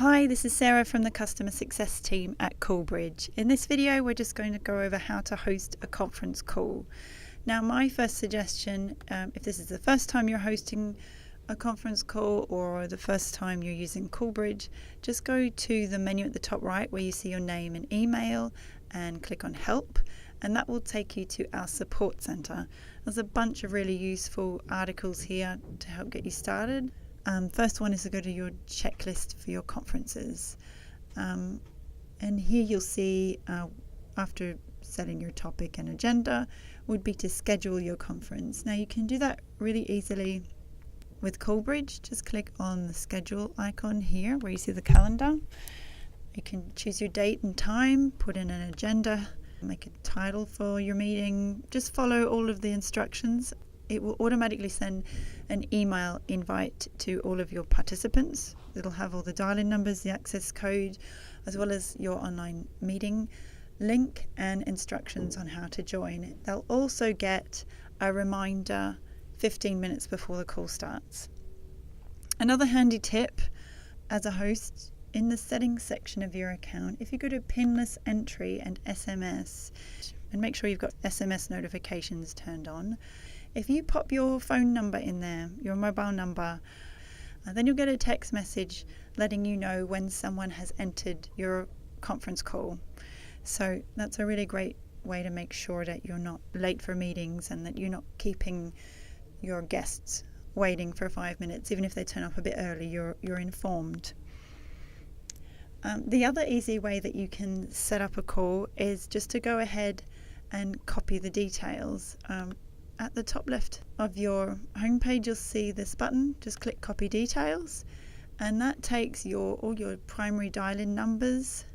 Hi, this is Sarah from the Customer Success team at Callbridge. In this video, we're just going to go over how to host a conference call. Now, my first suggestion, if this is the first time you're hosting a conference call or the first time you're using Callbridge, just go to the menu at the top right where you see your name and email and click on Help, and that will take you to our support center. There's a bunch of really useful articles here to help get you started. First one is to go to your checklist for your conferences, and here you'll see after setting your topic and agenda would be to schedule your conference. Now you can do that really easily with Callbridge. Just click on the schedule icon here where you see the calendar. You can choose your date and time, put in an agenda, make a title for your meeting, just follow all of the instructions. It will automatically send an email invite to all of your participants. It'll have all the dial-in numbers, the access code, as well as your online meeting link and instructions on how to join. They'll also get a reminder 15 minutes before the call starts. Another handy tip as a host, in the settings section of your account, if you go to Pinless Entry and SMS, and make sure you've got SMS notifications turned on, if you pop your phone number in there, your mobile number, then you'll get a text message letting you know when someone has entered your conference call. So that's a really great way to make sure that you're not late for meetings and that you're not keeping your guests waiting for 5 minutes. Even if they turn up a bit early, you're informed. The other easy way that you can set up a call is just to go ahead and copy the details. At the top left of your homepage, you'll see this button. Just click Copy Details, and that takes all your primary dial-in numbers.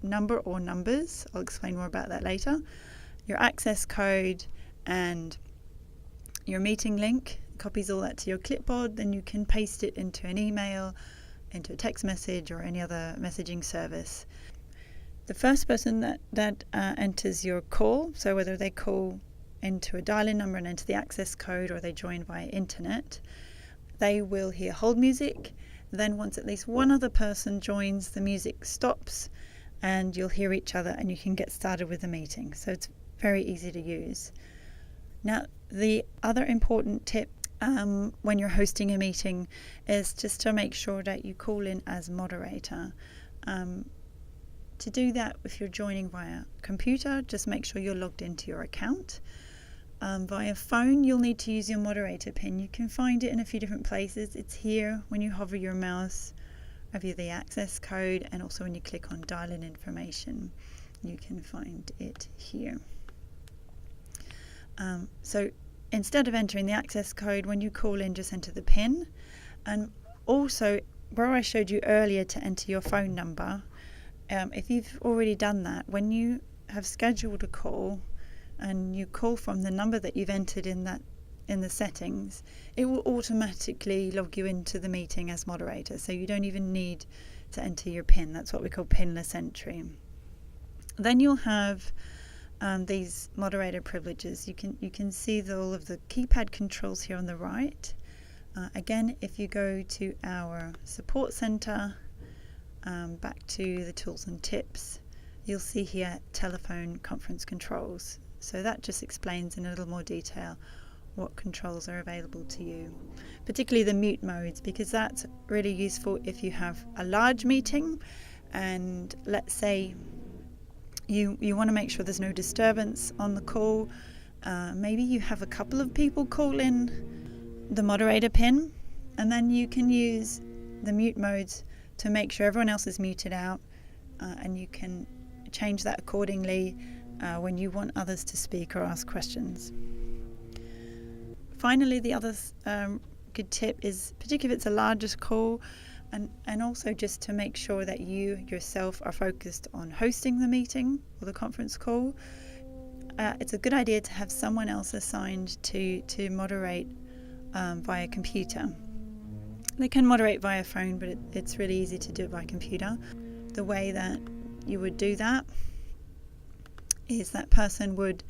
I'll explain more about that later. Your access code and your meeting link. Copies all that to your clipboard. Then you can paste it into an email, into a text message, or any other messaging service. The first person that enters your call, so whether they call into a dial-in number and enter the access code or they join via internet, they will hear hold music. Then once at least one other person joins, the music stops and you'll hear each other and you can get started with the meeting. So it's very easy to use. Now, the other important tip when you're hosting a meeting is just to make sure that you call in as moderator. To do that, if you're joining via computer, just make sure you're logged into your account. Via phone, you'll need to use your moderator pin. You can find it in a few different places. It's here when you hover your mouse over the access code, and also when you click on dial-in information, you can find it here. So instead of entering the access code, when you call in, just enter the pin. And also, where I showed you earlier to enter your phone number, if you've already done that, when you have scheduled a call and you call from the number that you've entered in the settings, it will automatically log you into the meeting as moderator. So you don't even need to enter your PIN. That's what we call Pinless Entry. Then you'll have these moderator privileges. You can see all of the keypad controls here on the right. Again, if you go to our support center, back to the tools and tips, you'll see here telephone conference controls. So that just explains in a little more detail what controls are available to you, particularly the mute modes, because that's really useful if you have a large meeting and let's say you want to make sure there's no disturbance on the call. Maybe you have a couple of people call in the moderator pin, and then you can use the mute modes to make sure everyone else is muted out, and you can change that accordingly when you want others to speak or ask questions. Finally, the other good tip is, particularly if it's a larger call, and also just to make sure that you yourself are focused on hosting the meeting or the conference call, it's a good idea to have someone else assigned to moderate via computer. They can moderate via phone, but it's really easy to do it by computer. The way that you would do that is that person would,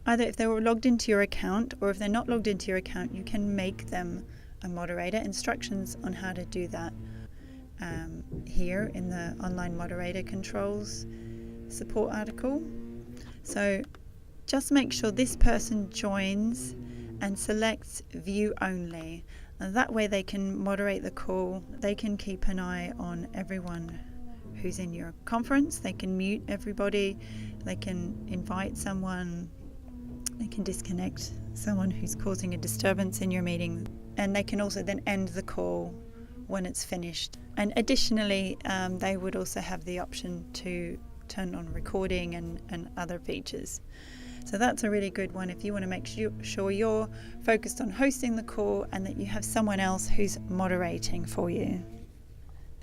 either if they were logged into your account or if they're not logged into your account, you can make them a moderator. Instructions on how to do that here in the online moderator controls support article. So just make sure this person joins and selects view only, and that way they can moderate the call. They can keep an eye on everyone who's in your conference. They can mute everybody, they can invite someone, they can disconnect someone who's causing a disturbance in your meeting, and they can also then end the call when it's finished. And additionally, they would also have the option to turn on recording and other features. So that's a really good one if you want to make sure you're focused on hosting the call and that you have someone else who's moderating for you.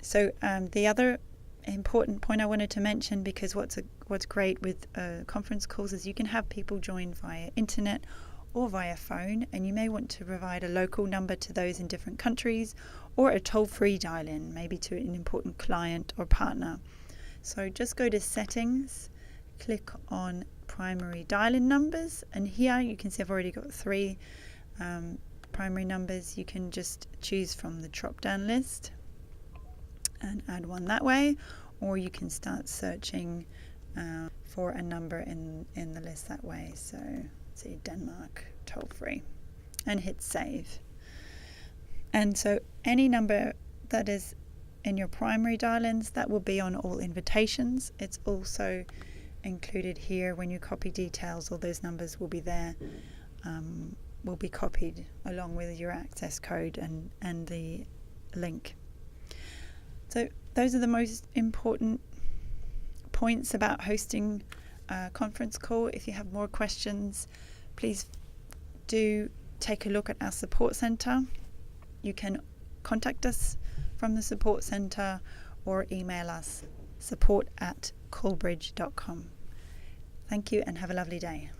So the other important point I wanted to mention, because what's great with conference calls is you can have people join via internet or via phone, and you may want to provide a local number to those in different countries, or a toll-free dial-in, maybe to an important client or partner. So just go to settings, click on primary dial-in numbers, and here you can see I've already got 3 primary numbers. You can just choose from the drop-down list and add one that way, or you can start searching for a number in the list that way. So say Denmark toll-free, and hit save. And so any number that is in your primary dial-ins, that will be on all invitations. It's also included here when you copy details. All those numbers will be there, will be copied along with your access code and the link. So those are the most important points about hosting a conference call. If you have more questions, please do take a look at our support center. You can contact us from the support center or email us support@callbridge.com. Thank you and have a lovely day.